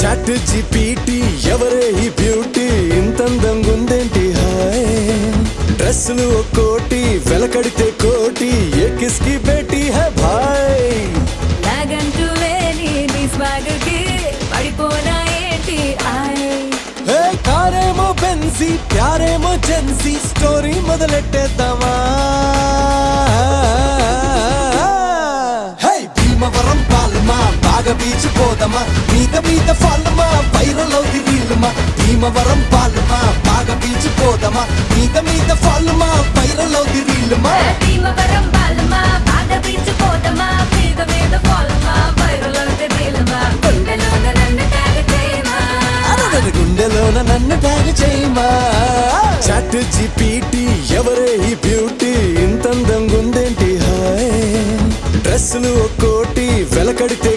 chat GPT ఎవరే ఈ beauty ఇంతందంగుందేంటి hi డ్రెస్సులు ఒక్కోటి వెలకడితే కోటి ఏ కిస్కి బేటీ హై భాయ్ నాగంటూ లేని నీ స్వాగకి పడిపోనా ఏంటి ఆయ్ హే కారేమో బెన్సీ ప్యారేమో జెన్సీ స్టోరీ మొదలెట్టేద్దామా హే భీమవరం పాలమా బాగా బీచ్ పోదమా మీద ఫాలమా వైరల్ అవుది రీలమా భీమవరం పాలమా బాగా బీచ్ పోదమా మీద ఫాలమా వైరల్ అవుది రీలమా భీమవరం బాలమా బాగా బీచ్ పోతమా మీద పోలమా వైరల్ అవుతే రీలమా గుండెలోన నన్ను ట్యాగ్ చేయమా అరగని గుండెలోన నన్ను ట్యాగ్ చేయమా చాట్ జీపీటీ ఎవరే ఈ బ్యూటీ ఇంతందంగుందేంటి హాయ్ డ్రెస్సులు ఒక్కోటి వెలకడితే